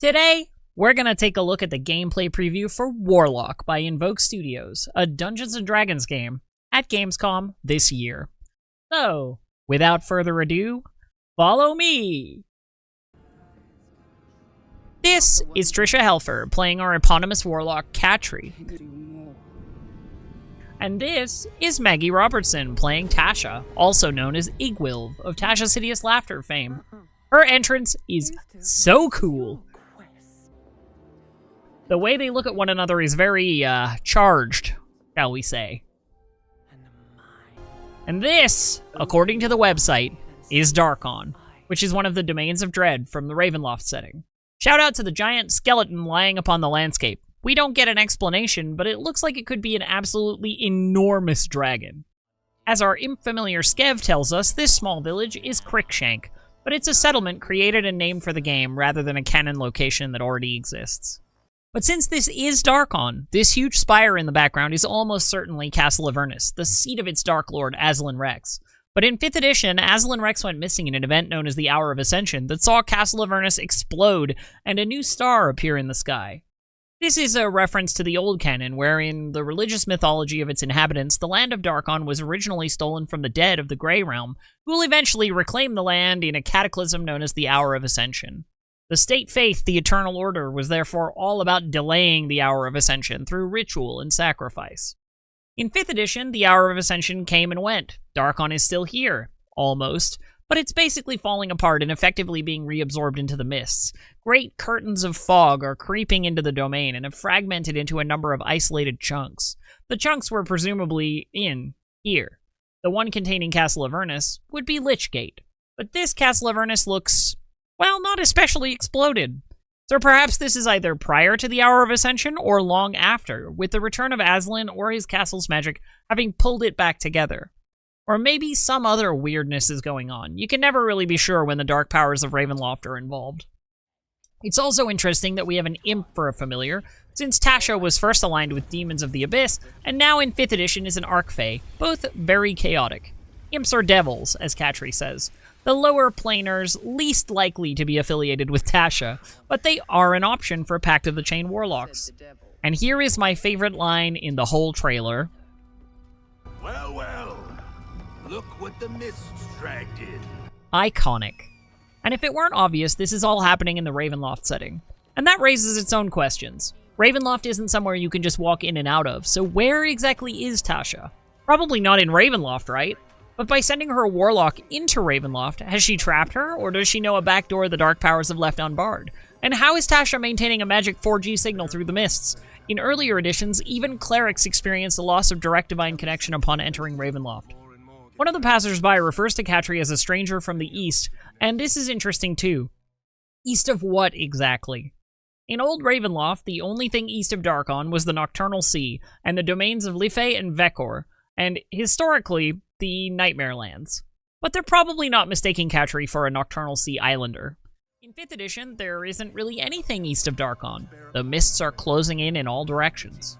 Today, we're going to take a look at the gameplay preview for Warlock by Invoke Studios, a Dungeons & Dragons game at Gamescom this year. So, without further ado, follow me! This is Trisha Helfer playing our eponymous warlock, Katri. And this is Maggie Robertson playing Tasha, also known as Igwilv of Tasha's Hideous Laughter fame. Her entrance is so cool. The way they look at one another is very, charged, shall we say. And this, according to the website, is Darkon, which is one of the domains of dread from the Ravenloft setting. Shout out to the giant skeleton lying upon the landscape. We don't get an explanation, but it looks like it could be an absolutely enormous dragon. As our imp-familiar Skev tells us, this small village is Crickshank, but it's a settlement created and named for the game rather than a canon location that already exists. But since this is Darkon, this huge spire in the background is almost certainly Castle Avernus, the seat of its Dark Lord, Aslan Rex. But in 5th edition, Aslan Rex went missing in an event known as the Hour of Ascension that saw Castle Avernus explode and a new star appear in the sky. This is a reference to the old canon, where in the religious mythology of its inhabitants, the land of Darkon was originally stolen from the dead of the Grey Realm, who will eventually reclaim the land in a cataclysm known as the Hour of Ascension. The state faith, the Eternal Order, was therefore all about delaying the Hour of Ascension through ritual and sacrifice. In 5th edition, the Hour of Ascension came and went. Darkon is still here, almost, but it's basically falling apart and effectively being reabsorbed into the mists. Great curtains of fog are creeping into the domain and have fragmented into a number of isolated chunks. The chunks were presumably in here. The one containing Castle Avernus would be Lichgate, but this Castle Avernus looks, well, not especially exploded. So perhaps this is either prior to the Hour of Ascension or long after, with the return of Aslan or his castle's magic having pulled it back together. Or maybe some other weirdness is going on. You can never really be sure when the dark powers of Ravenloft are involved. It's also interesting that we have an imp for a familiar, since Tasha was first aligned with Demons of the Abyss, and now in 5th edition is an Archfey, both very chaotic. Imps are devils, as Katri says. The lower planers least likely to be affiliated with Tasha, but they are an option for Pact of the Chain Warlocks. And here is my favorite line in the whole trailer. Well, well, look what the mists dragged in. Iconic. And if it weren't obvious, this is all happening in the Ravenloft setting. And that raises its own questions. Ravenloft isn't somewhere you can just walk in and out of, so where exactly is Tasha? Probably not in Ravenloft, right? But by sending her warlock into Ravenloft, has she trapped her, or does she know a backdoor the dark powers have left unbarred? And how is Tasha maintaining a magic 4G signal through the mists? In earlier editions, even clerics experienced the loss of direct divine connection upon entering Ravenloft. One of the passersby refers to Katri as a stranger from the east, and this is interesting too. East of what exactly? In old Ravenloft, the only thing east of Darkon was the Nocturnal Sea, and the domains of Life and Vekor, and historically, the Nightmare Lands. But they're probably not mistaking Katri for a Nocturnal Sea Islander. In 5th edition, there isn't really anything east of Darkon. The mists are closing in all directions.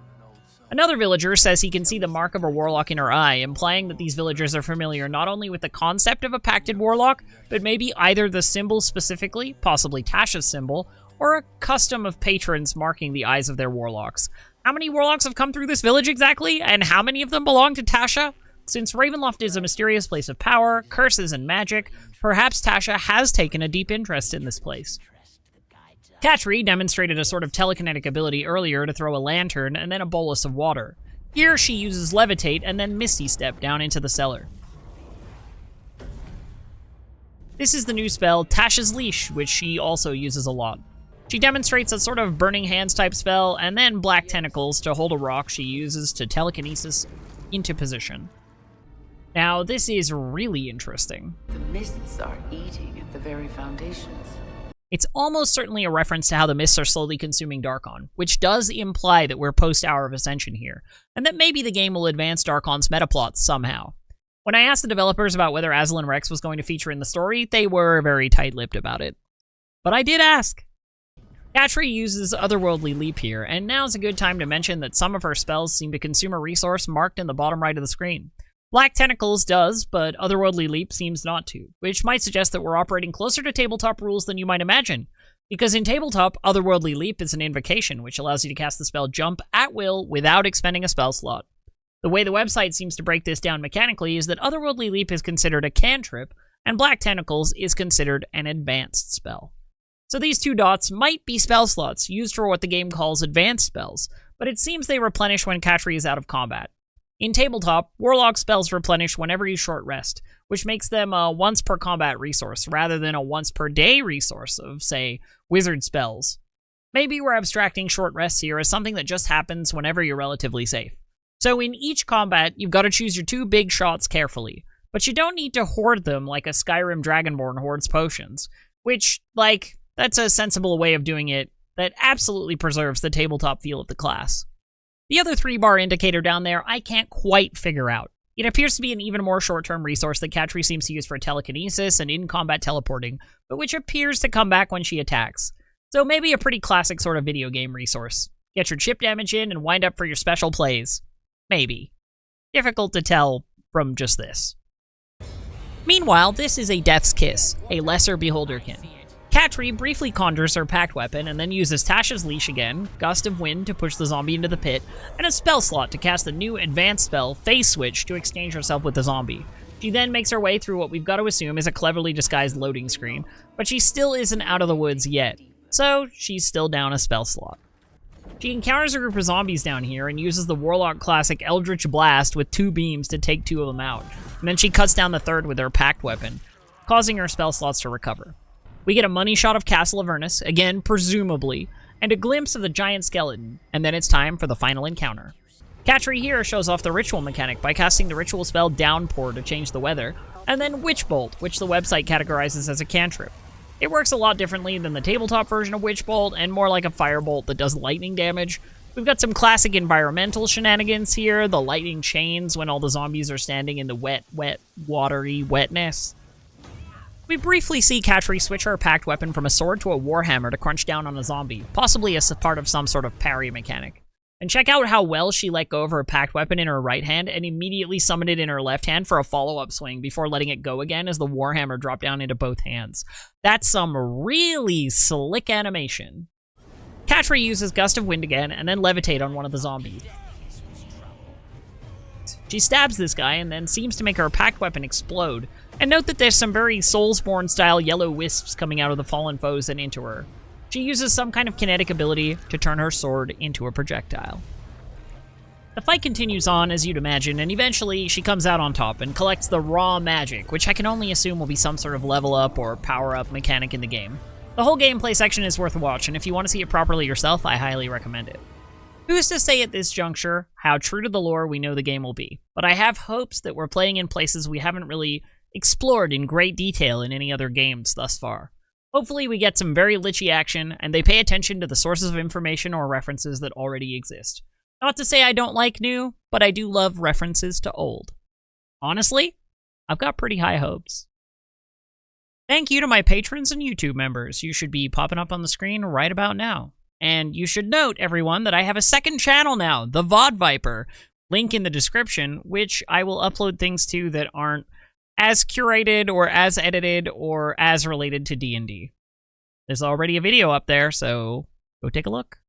Another villager says he can see the mark of a warlock in her eye, implying that these villagers are familiar not only with the concept of a pacted warlock, but maybe either the symbol specifically, possibly Tasha's symbol, or a custom of patrons marking the eyes of their warlocks. How many warlocks have come through this village exactly, and how many of them belong to Tasha? Since Ravenloft is a mysterious place of power, curses, and magic, perhaps Tasha has taken a deep interest in this place. Katri demonstrated a sort of telekinetic ability earlier to throw a lantern and then a bolus of water. Here she uses Levitate and then Misty Step down into the cellar. This is the new spell, Tasha's Leash, which she also uses a lot. She demonstrates a sort of Burning Hands type spell, and then Black Tentacles to hold a rock she uses to telekinesis into position. Now, this is really interesting. The mists are eating at the very foundations. It's almost certainly a reference to how the mists are slowly consuming Darkon, which does imply that we're post-Hour of Ascension here, and that maybe the game will advance Darkon's metaplots somehow. When I asked the developers about whether Aslan Rex was going to feature in the story, they were very tight-lipped about it. But I did ask. Katri uses Otherworldly Leap here, and now's a good time to mention that some of her spells seem to consume a resource marked in the bottom right of the screen. Black Tentacles does, but Otherworldly Leap seems not to, which might suggest that we're operating closer to tabletop rules than you might imagine. Because in Tabletop, Otherworldly Leap is an invocation, which allows you to cast the spell Jump at will without expending a spell slot. The way the website seems to break this down mechanically is that Otherworldly Leap is considered a cantrip, and Black Tentacles is considered an advanced spell. So these two dots might be spell slots, used for what the game calls advanced spells, but it seems they replenish when Katri is out of combat. In Tabletop, Warlock spells replenish whenever you short rest, which makes them a once per combat resource, rather than a once per day resource of, say, wizard spells. Maybe we're abstracting short rests here as something that just happens whenever you're relatively safe. So in each combat, you've got to choose your two big shots carefully, but you don't need to hoard them like a Skyrim Dragonborn hoards potions, which, that's a sensible way of doing it that absolutely preserves the tabletop feel of the class. The other 3-bar indicator down there, I can't quite figure out. It appears to be an even more short-term resource that Katri seems to use for telekinesis and in-combat teleporting, but which appears to come back when she attacks. So maybe a pretty classic sort of video game resource. Get your chip damage in and wind up for your special plays. Maybe. Difficult to tell from just this. Meanwhile, this is a Death's Kiss, a lesser Beholderkin. Katri briefly conjures her pact weapon and then uses Tasha's Leash again, Gust of Wind to push the zombie into the pit, and a spell slot to cast the new advanced spell, Phase Switch, to exchange herself with the zombie. She then makes her way through what we've got to assume is a cleverly disguised loading screen, but she still isn't out of the woods yet, so she's still down a spell slot. She encounters a group of zombies down here and uses the Warlock classic Eldritch Blast with 2 beams to take 2 of them out, and then she cuts down the third with her pact weapon, causing her spell slots to recover. We get a money shot of Castle Avernus, again presumably, and a glimpse of the giant skeleton, and then it's time for the final encounter. Katri here shows off the ritual mechanic by casting the ritual spell Downpour to change the weather, and then Witch Bolt, which the website categorizes as a cantrip. It works a lot differently than the tabletop version of Witch Bolt, and more like a firebolt that does lightning damage. We've got some classic environmental shenanigans here, the lightning chains when all the zombies are standing in the wet, watery wetness. We briefly see Katri switch her pact weapon from a sword to a warhammer to crunch down on a zombie, possibly as part of some sort of parry mechanic. And check out how well she let go of her pact weapon in her right hand and immediately summoned it in her left hand for a follow-up swing before letting it go again as the warhammer dropped down into both hands. That's some really slick animation. Katri uses Gust of Wind again and then Levitate on one of the zombies. She stabs this guy and then seems to make her pact weapon explode. And note that there's some very Soulsborne-style yellow wisps coming out of the fallen foes and into her. She uses some kind of kinetic ability to turn her sword into a projectile. The fight continues on, as you'd imagine, and eventually she comes out on top and collects the raw magic, which I can only assume will be some sort of level up or power up mechanic in the game. The whole gameplay section is worth a watch, and if you want to see it properly yourself, I highly recommend it. Who's to say at this juncture how true to the lore we know the game will be, but I have hopes that we're playing in places we haven't really explored in great detail in any other games thus far. Hopefully we get some very lichy action, and they pay attention to the sources of information or references that already exist. Not to say I don't like new, but I do love references to old. Honestly, I've got pretty high hopes. Thank you to my patrons and YouTube members. You should be popping up on the screen right about now. And you should note, everyone, that I have a second channel now, the VOD Viper. Link in the description, which I will upload things to that aren't as curated or as edited or as related to D&D. There's already a video up there, so go take a look.